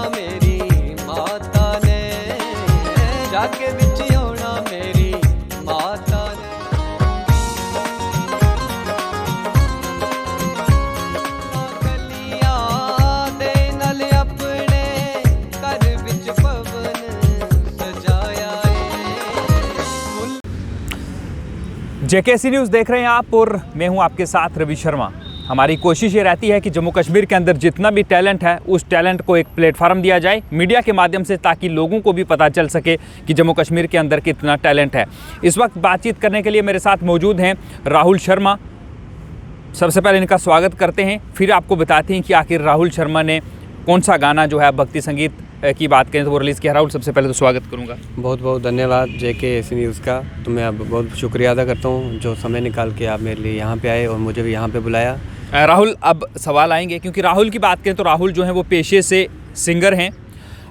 मेरी माता ने, जागे विच आउणा मेरी माता ने। गलियां दे नाल अपने घर विच पवन सजाया है। जेकेसी न्यूज़ देख रहे हैं आप और मैं हूं आपके साथ रवि शर्मा। हमारी कोशिश ये रहती है कि जम्मू कश्मीर के अंदर जितना भी टैलेंट है उस टैलेंट को एक प्लेटफार्म दिया जाए मीडिया के माध्यम से, ताकि लोगों को भी पता चल सके कि जम्मू कश्मीर के अंदर कितना टैलेंट है। इस वक्त बातचीत करने के लिए मेरे साथ मौजूद हैं राहुल शर्मा। सबसे पहले इनका स्वागत करते हैं, फिर आपको बताते हैं कि आखिर राहुल शर्मा ने कौन सा गाना जो है भक्ति संगीत की बात करें तो वो रिलीज़ किया। राहुल, सबसे पहले तो स्वागत करूँगा। बहुत बहुत धन्यवाद जेकेसी न्यूज़ का, तो मैं अब बहुत शुक्रिया अदा करता हूँ जो समय निकाल के आप मेरे लिए यहाँ पे आए और मुझे भी यहाँ पे बुलाया। राहुल, अब सवाल आएंगे, क्योंकि राहुल की बात करें तो राहुल जो है वो पेशे से सिंगर हैं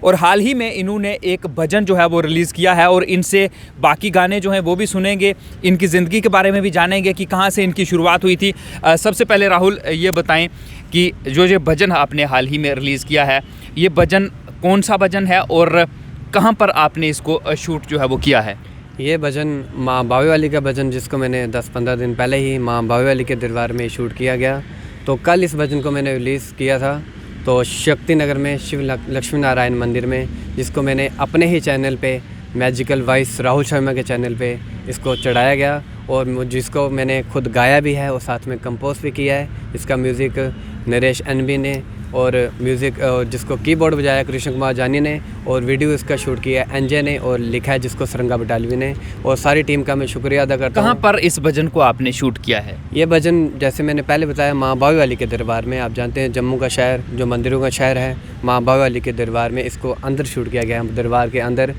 और हाल ही में इन्होंने एक भजन जो है वो रिलीज़ किया है और इनसे बाकी गाने जो हैं वो भी सुनेंगे, इनकी ज़िंदगी के बारे में भी जानेंगे कि कहाँ से इनकी शुरुआत हुई थी। सबसे पहले राहुल ये बताएं कि जो ये भजन आपने हाल ही में रिलीज़ किया है, ये भजन कौन सा भजन है और कहाँ पर आपने इसको शूट जो है वो किया है? ये भजन माँ बावे वाली का भजन, जिसको मैंने 10-15 दिन पहले ही माँ बावे वाली के दरबार में शूट किया गया। तो कल इस भजन को मैंने रिलीज़ किया था तो शक्ति नगर में शिव लक्ष्मी नारायण मंदिर में, जिसको मैंने अपने ही चैनल पे मैजिकल वॉइस राहुल शर्मा के चैनल पे इसको चढ़ाया गया और जिसको मैंने खुद गाया भी है और साथ में कंपोज भी किया है। इसका म्यूज़िक नरेश एनबी ने और म्यूज़िक जिसको कीबोर्ड बजाया कृष्ण कुमार जानी ने और वीडियो इसका शूट किया है एनजे ने और लिखा है जिसको सरंगा बटालवी ने, और सारी टीम का मैं शुक्रिया अदा करता हूँ। कहाँ पर इस भजन को आपने शूट किया है? ये भजन जैसे मैंने पहले बताया माँ बावे वाली के दरबार में, आप जानते हैं जम्मू का शहर जो मंदिरों का शहर है, माँ बावे वाली के दरबार में इसको अंदर शूट किया गया है, दरबार के अंदर।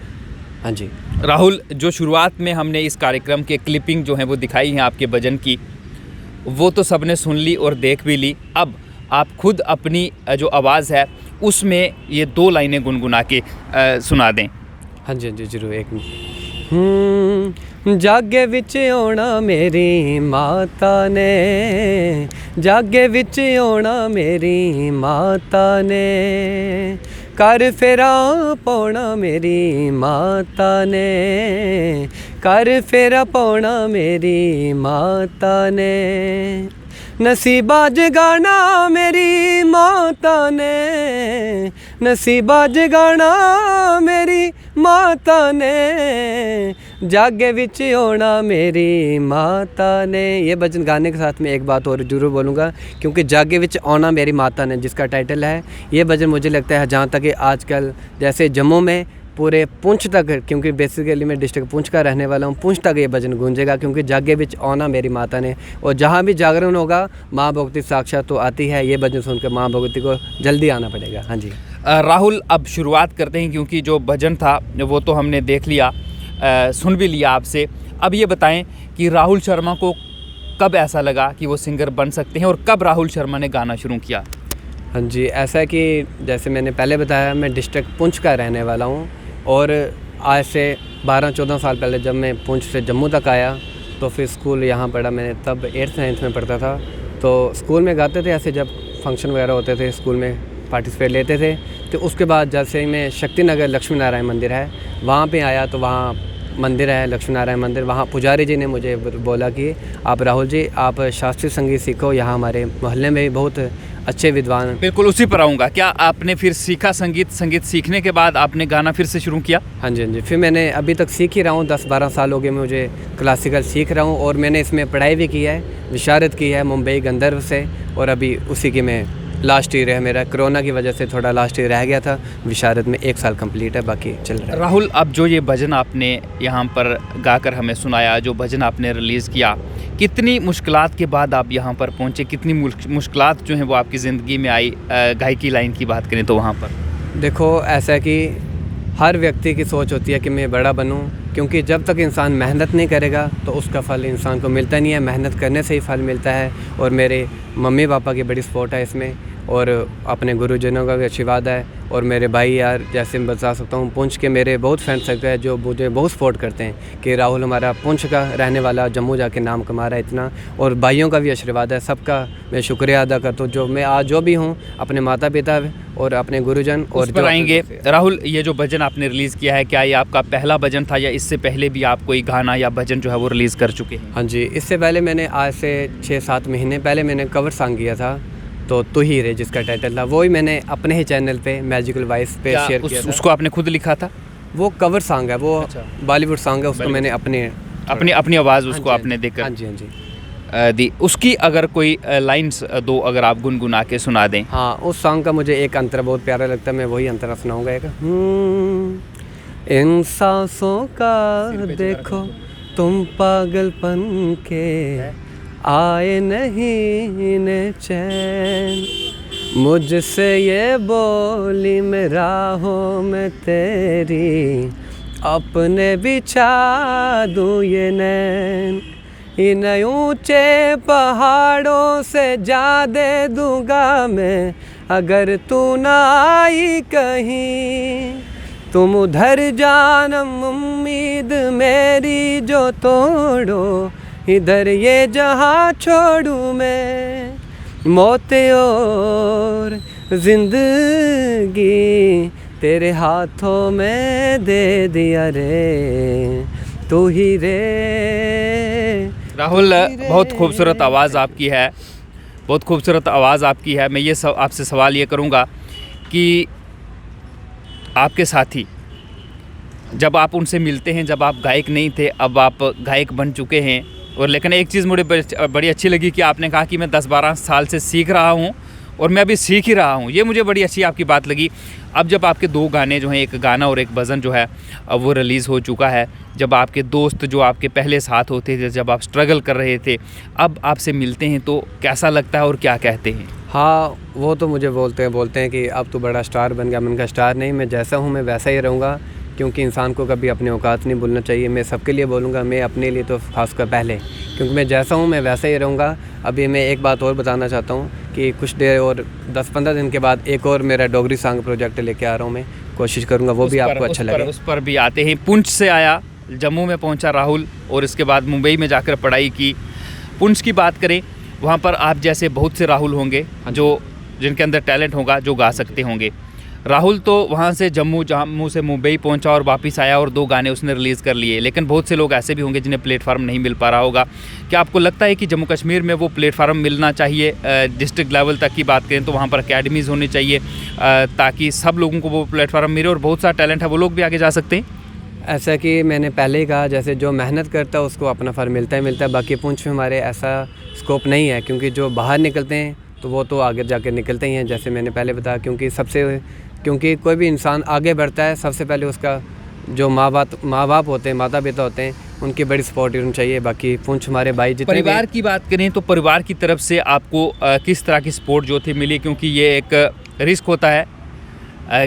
हाँ जी राहुल, जो शुरुआत में हमने इस कार्यक्रम के क्लिपिंग जो है वो दिखाई है आपके भजन की, वो तो सबने सुन ली और देख भी ली। अब आप खुद अपनी जो आवाज़ है उसमें ये 2 लाइनें गुनगुना के सुना दें। हाँ जी ज़रूर, एक मिनट। जागे विच आउणा मेरी माता ने, जागे विच आउणा मेरी माता ने, कर फेरा पाउणा मेरी माता ने, कर फेरा पाउणा मेरी माता ने, नसीबा जगाना मेरी माता ने, नसीबा जगाना मेरी माता ने, जागे विच आउणा मेरी माता ने। ये भजन गाने के साथ में एक बात और जरूर बोलूँगा, क्योंकि जागे विच आउणा मेरी माता ने जिसका टाइटल है, ये भजन मुझे लगता है जहाँ तक कि आजकल जैसे जम्मू में पूरे पुंछ तक, क्योंकि बेसिकली मैं डिस्ट्रिक्ट पुंछ का रहने वाला हूँ, पुंछ तक ये भजन गूंजेगा, क्योंकि जागे विच आउणा मेरी माता ने, और जहाँ भी जागरण होगा माँ भगवती साक्षात तो आती है। ये भजन सुनकर माँ भगवती को जल्दी आना पड़ेगा। हाँ जी राहुल, अब शुरुआत करते हैं, क्योंकि जो भजन था वो तो हमने देख लिया, सुन भी लिया आपसे। अब ये बताएं कि राहुल शर्मा को कब ऐसा लगा कि वो सिंगर बन सकते हैं और कब राहुल शर्मा ने गाना शुरू किया? हाँ जी, ऐसा कि जैसे मैंने पहले बताया, मैं डिस्ट्रिक्ट पुंछ का रहने वाला हूँ और आज से 12-14 साल पहले जब मैं पुंछ से जम्मू तक आया तो फिर स्कूल यहाँ पढ़ा मैंने, तब 8th-9th में पढ़ता था। तो स्कूल में गाते थे, ऐसे जब फंक्शन वगैरह होते थे स्कूल में पार्टिसिपेट लेते थे। तो उसके बाद जैसे मैं शक्ति नगर लक्ष्मी नारायण मंदिर है वहाँ पे आया, तो वहाँ मंदिर है लक्ष्मी नारायण मंदिर, वहाँ पुजारी जी ने मुझे बोला कि आप राहुल जी आप शास्त्रीय संगीत सीखो, यहाँ हमारे मोहल्ले में भी बहुत अच्छे विद्वान। बिल्कुल उसी पर आऊँगा। क्या आपने फिर सीखा संगीत सीखने के बाद आपने गाना फिर से शुरू किया? हाँ जी फिर मैंने अभी तक सीख ही रहा हूँ, 10-12 साल हो गए मुझे क्लासिकल सीख रहा हूँ, और मैंने इसमें पढ़ाई भी की है, विशारद की है मुंबई गंधर्व से, और अभी उसी की मैं लास्ट ईयर है मेरा, कोरोना की वजह से थोड़ा लास्ट ईयर रह गया था, विशारद में 1 साल कंप्लीट है, बाकी चल रहा है। राहुल, अब जो ये भजन आपने यहाँ पर गाकर हमें सुनाया, जो भजन आपने रिलीज़ किया, कितनी मुश्किलात के बाद आप यहाँ पर पहुँचे, कितनी मुश्किलात जो हैं वो आपकी ज़िंदगी में आई? गायकी लाइन की बात करें तो वहाँ पर देखो ऐसा है कि हर व्यक्ति की सोच होती है कि मैं बड़ा बनूं, क्योंकि जब तक इंसान मेहनत नहीं करेगा तो उसका फल इंसान को मिलता नहीं है, मेहनत करने से ही फल मिलता है। और मेरे मम्मी पापा की बड़ी सपोर्ट है इसमें, और अपने गुरुजनों का भी आशीर्वाद है। और मेरे भाई यार, जैसे मैं बता सकता हूँ, पुंछ के मेरे बहुत फ्रेंड सर्कल है जो मुझे बहुत सपोर्ट करते हैं कि राहुल हमारा पुंछ का रहने वाला, जम्मू जाके नाम कमा रहा है इतना। और भाइयों का भी आशीर्वाद है, सबका मैं शुक्रिया अदा करता हूँ। जो मैं आज जो भी हूँ, अपने माता पिता और अपने गुरुजन और उस पर आएंगे। राहुल, ये जो भजन आपने रिलीज़ किया है, क्या ये आपका पहला भजन था या इससे पहले भी आप कोई गाना या भजन जो है वो रिलीज़ कर चुके हैं? हाँ जी, इससे पहले मैंने आज से 6-7 महीने पहले मैंने कवर सॉन्ग किया था, तो तू ही रे जिसका टाइटल था, वो ही मैंने अपने ही चैनल पे मैजिकल वॉइस पे शेयर किया था। उसको आपने खुद लिखा था? वो कवर सॉन्ग है, वो बॉलीवुड सॉन्ग है, उसको मैंने अपनी आवाज़ उसको आपने देकर हाँ जी हाँ जी दी। उसकी अगर कोई लाइंस दो अगर आप गुनगुना के सुना दें। हाँ, उस सॉन्ग का मुझे एक अंतरा बहुत प्यारा लगता है, मैं वही अंतरा सुनाऊंगा एक। इन सांसों का देखो तुम पागलपन के, आए नहीं इन्हें चैन, मुझसे ये बोली मैं राहों में तेरी, अपने बिछा दूँ ये नैन, इन ऊंचे पहाड़ों से जा दे दूंगा मैं, अगर तू ना आई कहीं, तुम उधर जानम उम्मीद मेरी जो तोड़ो, इधर ये जहाँ छोड़ूं मैं, मौत और जिंदगी तेरे हाथों में दे दिया रे, तू ही रे। राहुल, बहुत खूबसूरत आवाज़ आपकी है, बहुत खूबसूरत आवाज़ आपकी है। मैं ये आपसे सवाल ये करूँगा कि आपके साथी, जब आप उनसे मिलते हैं, जब आप गायक नहीं थे, अब आप गायक बन चुके हैं, और लेकिन एक चीज़ मुझे बड़ी अच्छी लगी कि आपने कहा कि मैं 10-12 साल से सीख रहा हूँ और मैं अभी सीख ही रहा हूँ। ये मुझे बड़ी अच्छी आपकी बात लगी। अब जब आपके 2 गाने जो हैं, एक गाना और एक भजन जो है, अब वो रिलीज़ हो चुका है, जब आपके दोस्त जो आपके पहले साथ होते थे, जब आप स्ट्रगल कर रहे थे, अब आपसे मिलते हैं तो कैसा लगता है और क्या कहते हैं? हाँ, वो तो मुझे बोलते हैं कि अब तो बड़ा स्टार बन गया। मैंने कहा स्टार नहीं, मैं जैसा हूँ मैं वैसा ही रहूँगा, क्योंकि इंसान को कभी अपने औकात नहीं भूलना चाहिए। मैं सबके लिए बोलूँगा, मैं अपने लिए तो खासकर पहले, क्योंकि मैं जैसा हूँ मैं वैसा ही रहूँगा। अभी मैं एक बात और बताना चाहता हूँ कि कुछ देर और 10-15 दिन के बाद एक और मेरा डोगरी सॉन्ग प्रोजेक्ट लेके आ रहा हूँ। मैं कोशिश करूँगा वो भी आपको अच्छा लगे। उस पर भी आते हैं। पुंछ से आया, जम्मू में पहुँचा राहुल, और इसके बाद मुंबई में जाकर पढ़ाई की। पुंछ की बात करें, वहाँ पर आप जैसे बहुत से राहुल होंगे जो जिनके अंदर टैलेंट होगा, जो गा सकते होंगे। राहुल तो वहाँ से जम्मू से मुंबई पहुँचा और वापस आया और 2 गाने उसने रिलीज़ कर लिए, लेकिन बहुत से लोग ऐसे भी होंगे जिन्हें प्लेटफार्म नहीं मिल पा रहा होगा। क्या आपको लगता है कि जम्मू कश्मीर में वो प्लेटफार्म मिलना चाहिए? डिस्ट्रिक्ट लेवल तक की बात करें तो वहाँ पर अकेडमीज़ होनी चाहिए ताकि सब लोगों को वो प्लेटफार्म मिले और बहुत सा टैलेंट है वो लोग भी आगे जा सकते हैं। ऐसा कि मैंने पहले ही कहा, जैसे जो मेहनत करता है उसको अपना फल मिलता है। बाकी पुंछ में हमारे ऐसा स्कोप नहीं है, क्योंकि जो बाहर निकलते हैं तो वो तो आगे जाके निकलते ही हैं, जैसे मैंने पहले बताया। क्योंकि कोई भी इंसान आगे बढ़ता है, सबसे पहले उसका जो माँ बाप होते हैं, माता पिता होते हैं, उनकी बड़ी सपोर्ट होनी चाहिए। बाकी पुंछ हमारे भाई जितने परिवार की बात करें तो परिवार की तरफ से आपको किस तरह की सपोर्ट जो थी मिली? क्योंकि ये एक रिस्क होता है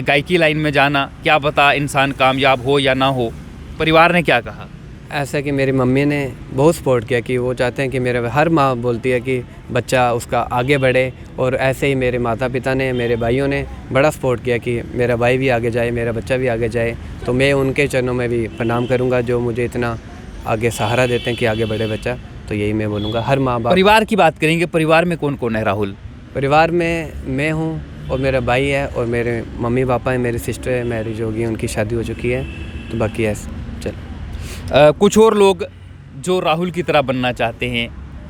गायकी लाइन में जाना, क्या पता इंसान कामयाब हो या ना हो। परिवार ने क्या कहा? ऐसा कि मेरी मम्मी ने बहुत सपोर्ट किया, कि वो चाहते हैं कि मेरे हर माँ बोलती है कि बच्चा उसका आगे बढ़े, और ऐसे ही मेरे माता पिता ने, मेरे भाइयों ने बड़ा सपोर्ट किया कि मेरा भाई भी आगे जाए, मेरा बच्चा भी आगे जाए। तो मैं उनके चरणों में भी प्रणाम करूँगा जो मुझे इतना आगे सहारा देते हैं कि आगे बढ़े बच्चा। तो यही मैं बोलूँगा हर माँ बाप। परिवार की बात करेंगे, परिवार में कौन कौन है राहुल? परिवार में मैं हूँ और मेरा भाई है और मेरे मम्मी पापा है, मेरी सिस्टर है, मैरिज होगी, उनकी शादी हो चुकी है। तो बाकी ऐसे चल कुछ और लोग जो राहुल की तरह बनना चाहते हैं,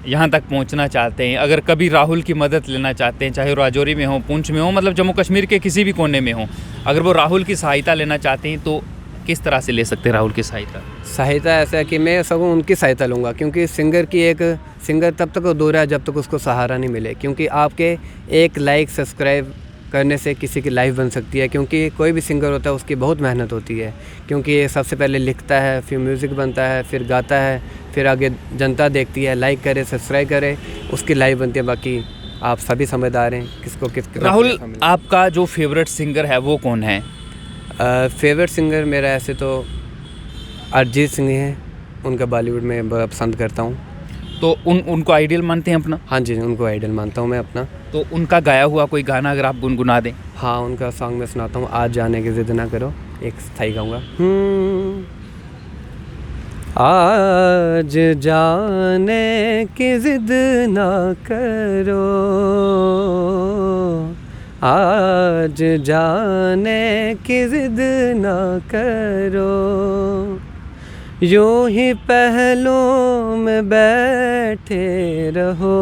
यहाँ तक पहुँचना चाहते हैं, अगर कभी राहुल की मदद लेना चाहते हैं, चाहे राजौरी में हो, पुंछ में हो, मतलब जम्मू कश्मीर के किसी भी कोने में हो, अगर वो राहुल की सहायता लेना चाहते हैं तो किस तरह से ले सकते हैं राहुल की सहायता? ऐसा है कि मैं सगों उनकी सहायता लूँगा, क्योंकि सिंगर तब तक अधूरा है जब तक उसको सहारा नहीं मिले। क्योंकि आपके एक लाइक सब्सक्राइब करने से किसी की लाइफ बन सकती है, क्योंकि कोई भी सिंगर होता है उसकी बहुत मेहनत होती है। क्योंकि ये सबसे पहले लिखता है, फिर म्यूज़िक बनता है, फिर गाता है, फिर आगे जनता देखती है, लाइक करे, सब्सक्राइब करे, उसकी लाइफ बनती है। बाकी आप सभी समझदार हैं किसको किस। राहुल, आपका जो फेवरेट सिंगर है वो कौन है? फेवरेट सिंगर मेरा ऐसे तो अरिजीत सिंह हैं, उनका बॉलीवुड में बड़ा पसंद करता हूँ। तो उनको आइडियल मानते हैं अपना? हाँ जी, उनको आइडल मानता हूँ मैं अपना। तो उनका गाया हुआ कोई गाना अगर आप गुनगुना दें। हाँ, उनका सॉन्ग मैं सुनाता हूँ, आज जाने की ज़िद ना करो, एक स्थाई गाऊँगा। आज जाने की ज़िद ना करो, आज जाने की ज़िद ना करो, यूं ही पहलों में बैठे रहो,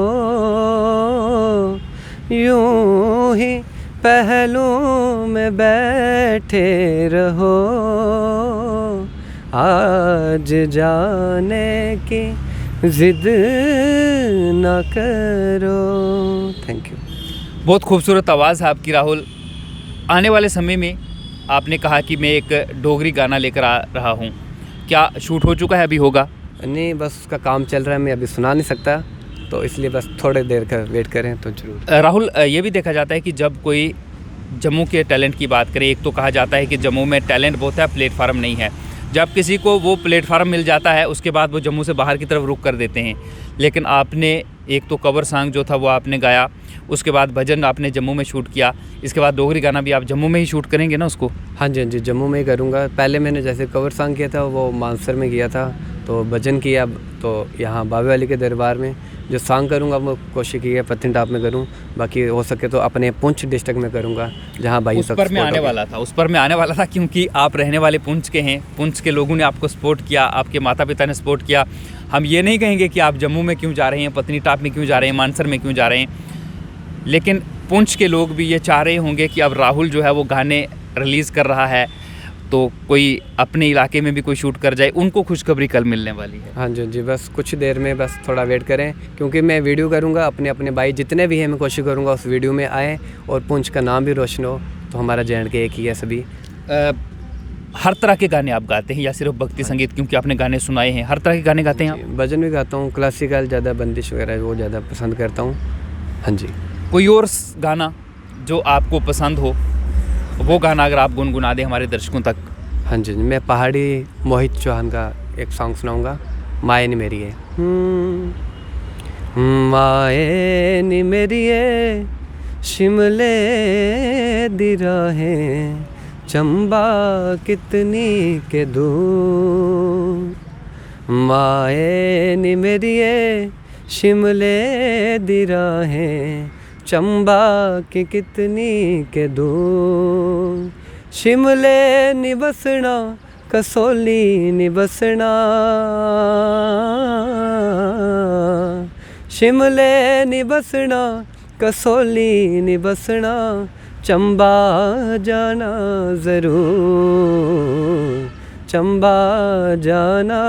यूं ही पहलों में बैठे रहो, आज जाने की ज़िद न करो। Thank you. बहुत खूबसूरत आवाज़ है आपकी राहुल। आने वाले समय में आपने कहा कि मैं एक डोगरी गाना लेकर आ रहा हूँ, क्या शूट हो चुका है, अभी होगा? नहीं, बस उसका काम चल रहा है, मैं अभी सुना नहीं सकता, तो इसलिए बस थोड़ी देर का वेट करें तो जरूर। राहुल, ये भी देखा जाता है कि जब कोई जम्मू के टैलेंट की बात करें, एक तो कहा जाता है कि जम्मू में टैलेंट बहुत है, प्लेटफार्म नहीं है। जब किसी को वो प्लेटफार्म मिल जाता है उसके बाद वो जम्मू से बाहर की तरफ रुख कर देते हैं। लेकिन आपने एक तो कवर सॉन्ग जो था वो आपने गाया, उसके बाद भजन आपने जम्मू में शूट किया, इसके बाद डोगरी गाना भी आप जम्मू में ही शूट करेंगे ना उसको? हाँ जी, हाँ जी, जम्मू में ही करूँगा। पहले मैंने जैसे कवर सॉन्ग किया था वो मानसर में किया था, तो भजन किया, तो यहाँ बाबे वाली के दरबार में जो सॉन्ग करूँगा वो कोशिश की है पत्नीटॉप में करूँ, बाकी हो सके तो अपने पुंछ डिस्ट्रिक्ट में करूँगा जहाँ भाई उस पर मैं आने वाला था, उस पर मैं आने वाला था, क्योंकि आप रहने वाले पुंछ के हैं, पुंछ के लोगों ने आपको सपोर्ट किया, आपके माता पिता ने सपोर्ट किया। हम ये नहीं कहेंगे कि आप जम्मू में क्यों जा रहे हैं, पत्नीटॉप में क्यों जा रहे हैं, मानसर में क्यों जा रहे हैं, लेकिन पुंछ के लोग भी ये चाह रहे होंगे कि अब राहुल जो है वो गाने रिलीज़ कर रहा है तो कोई अपने इलाके में भी कोई शूट कर जाए, उनको खुशखबरी कल मिलने वाली है। हाँ जी, जी, बस कुछ देर में, बस थोड़ा वेट करें, क्योंकि मैं वीडियो करूँगा, अपने अपने भाई जितने भी हैं मैं कोशिश करूँगा उस वीडियो में आए और पुंछ का नाम भी रोशन हो। तो हमारा JNK एक ही है सभी। हर तरह के गाने आप गाते हैं या सिर्फ भक्ति संगीत? क्योंकि आपने गाने सुनाए हैं, हर तरह के गाने गाते हैं आप? भजन भी गाता हूँ, क्लासिकल ज़्यादा, बंदिश वगैरह वो ज़्यादा पसंद करता हूँ। हाँ जी। कोई और गाना जो आपको पसंद हो, वो गाना अगर आप गुनगुना दें हमारे दर्शकों तक। हाँ जी, मैं पहाड़ी मोहित चौहान का एक सॉन्ग सुनाऊंगा, माए नी मेरी है। माए नी मेरी है, शिमले दी राहें, चंबा कितनी के दूर, माए नी मेरी है, शिमले दी राहें, चंबा की कितनी के दूर, शिमले निबसना कसोली निबसना, शिमले निबसना कसोली निबसना, चंबा जाना ज़रूर, चंबा जाना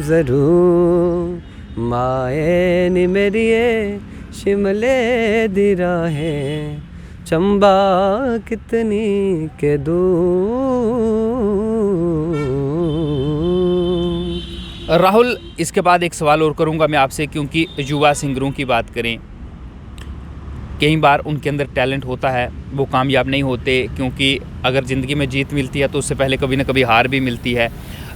ज़रूर, माए नी मेरी शिमले दी राहें, चंबा कितनी के दूर। राहुल, इसके बाद एक सवाल और करूंगा मैं आपसे, क्योंकि युवा सिंगरों की बात करें, कई बार उनके अंदर टैलेंट होता है, वो कामयाब नहीं होते, क्योंकि अगर ज़िंदगी में जीत मिलती है तो उससे पहले कभी ना कभी हार भी मिलती है।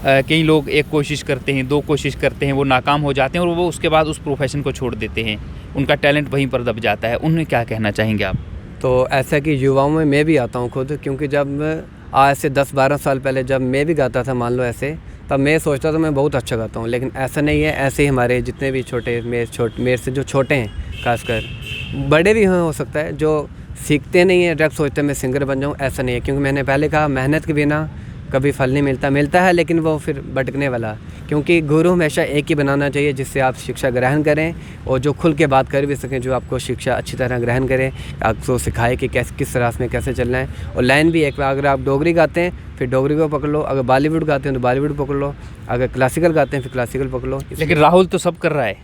कई लोग एक कोशिश करते हैं, दो कोशिश करते हैं, वो नाकाम हो जाते हैं और वो उसके बाद उस प्रोफेशन को छोड़ देते हैं, उनका टैलेंट वहीं पर दब जाता है। उन्हें क्या कहना चाहेंगे आप? तो ऐसा कि युवाओं में मैं भी आता हूँ खुद, क्योंकि जब आज से 10-12 साल पहले जब मैं भी गाता था, मान लो ऐसे, तब मैं सोचता था मैं बहुत अच्छा गाता हूँ, लेकिन ऐसा नहीं है। ऐसे ही हमारे जितने भी छोटे, मेरे से जो छोटे हैं, खासकर बड़े भी हो सकता है, जो सीखते नहीं हैं, डायरेक्ट सोचते हैं मैं सिंगर बन जाऊँ, ऐसा नहीं है। क्योंकि मैंने पहले कहा मेहनत के बिना कभी फल नहीं मिलता है, लेकिन वो फिर भटकने वाला। क्योंकि गुरु हमेशा एक ही बनाना चाहिए जिससे आप शिक्षा ग्रहण करें और जो खुल के बात कर भी सकें, जो आपको शिक्षा अच्छी तरह ग्रहण करें, आपको सिखाए कि किस रास्ते में कैसे चलना है। और लाइन भी एक, अगर आप डोगरी गाते हैं फिर डोगरी को पकड़ लो, अगर बॉलीवुड गाते हैं तो बॉलीवुड पकड़ लो, अगर क्लासिकल गाते हैं फिर क्लासिकल पकड़ लो। लेकिन राहुल तो सब कर रहा है,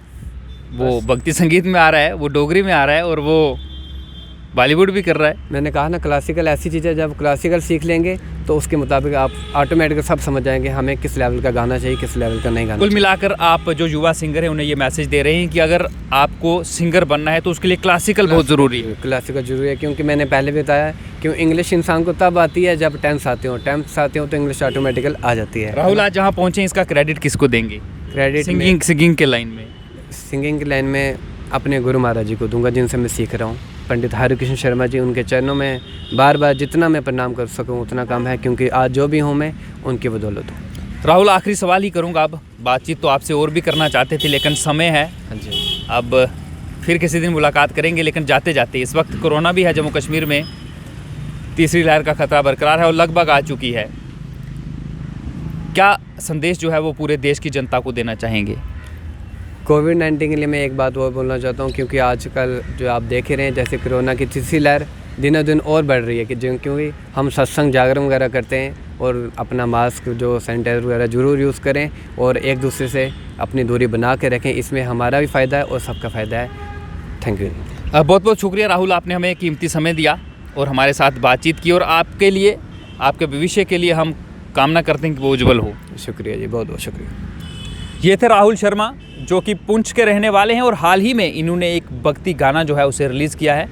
वो भक्ति संगीत में आ रहा है, वो डोगरी में आ रहा है और वो बॉलीवुड भी कर रहा है। मैंने कहा ना, क्लासिकल ऐसी चीज़ है, जब क्लासिकल सीख लेंगे तो उसके मुताबिक आप ऑटोमेटिक सब समझ जाएंगे हमें किस लेवल का गाना चाहिए, किस लेवल का नहीं गाना। कुल मिलाकर आप जो युवा सिंगर हैं उन्हें ये मैसेज दे रहे हैं कि अगर आपको सिंगर बनना है तो उसके लिए क्लासिकल बहुत ज़रूरी है। क्लासिकल ज़रूरी है, क्योंकि मैंने पहले भी बताया कि इंग्लिश इंसान को तब आती है जब 10th आते हो तो इंग्लिश ऑटोमेटिकल आ जाती है। राहुल, आज जहाँ पहुँचे इसका क्रेडिट किसको देंगे? क्रेडिट सिंगिंग के लाइन में, सिंगिंग की लाइन में अपने गुरु महाराज जी को दूंगा, जिनसे मैं सीख रहा हूँ। पंडित हरिकृष्ण शर्मा जी, उनके चरणों में बार बार जितना मैं प्रणाम कर सकूं उतना कम है, क्योंकि आज जो भी हूं मैं उनकी बदौलत हूं। राहुल, आखिरी सवाल ही करूँगा अब। बातचीत तो आपसे और भी करना चाहते थे लेकिन समय है, हाँ जी। अब फिर किसी दिन मुलाकात करेंगे। लेकिन जाते जाते, इस वक्त कोरोना भी है जम्मू कश्मीर में, तीसरी लहर का खतरा बरकरार है और लगभग आ चुकी है। क्या संदेश जो है वो पूरे देश की जनता को देना चाहेंगे? कोविड-19 के लिए मैं एक बात और बोलना चाहता हूँ, क्योंकि आजकल जो आप देख ही रहे हैं जैसे कोरोना की तीसरी लहर दिनों दिन और बढ़ रही है, कि क्योंकि हम सत्संग जागरण वगैरह करते हैं और अपना मास्क जो सैनिटाइजर वगैरह ज़रूर यूज़ करें और एक दूसरे से अपनी दूरी बना के रखें। इसमें हमारा भी फ़ायदा है और सबका फ़ायदा है। Thank you. बहुत बहुत शुक्रिया राहुल, आपने हमें कीमती समय दिया और हमारे साथ बातचीत की, और आपके लिए, आपके भविष्य के लिए हम कामना करते हैं कि वो उज्जवल हो। शुक्रिया जी, बहुत बहुत शुक्रिया। ये थे राहुल शर्मा, जो कि पुंछ के रहने वाले हैं और हाल ही में इन्होंने एक भक्ति गाना जो है उसे रिलीज़ किया है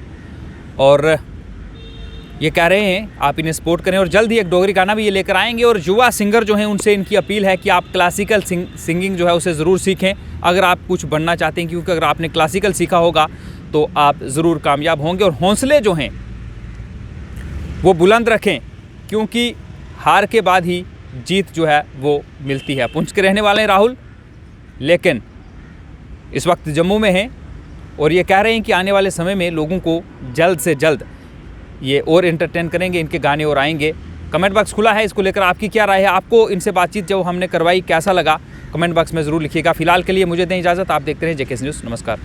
और ये कह रहे हैं आप इन्हें सपोर्ट करें, और जल्द ही एक डोगरी गाना भी ये लेकर आएंगे। और युवा सिंगर जो हैं उनसे इनकी अपील है कि आप क्लासिकल सिंगिंग जो है उसे ज़रूर सीखें अगर आप कुछ बनना चाहते हैं, क्योंकि अगर आपने क्लासिकल सीखा होगा तो आप ज़रूर कामयाब होंगे। और हौसले जो हैं वो बुलंद रखें, क्योंकि हार के बाद ही जीत जो है वो मिलती है। पुंछ के रहने वाले हैं राहुल, लेकिन इस वक्त जम्मू में हैं और ये कह रहे हैं कि आने वाले समय में लोगों को जल्द से जल्द ये और एंटरटेन करेंगे, इनके गाने और आएंगे। कमेंट बॉक्स खुला है, इसको लेकर आपकी क्या राय है? आपको इनसे बातचीत जो हमने करवाई कैसा लगा? कमेंट बॉक्स में ज़रूर लिखिएगा। फिलहाल के लिए मुझे दें इजाज़त, आप देखते रहें जेके न्यूज़। नमस्कार।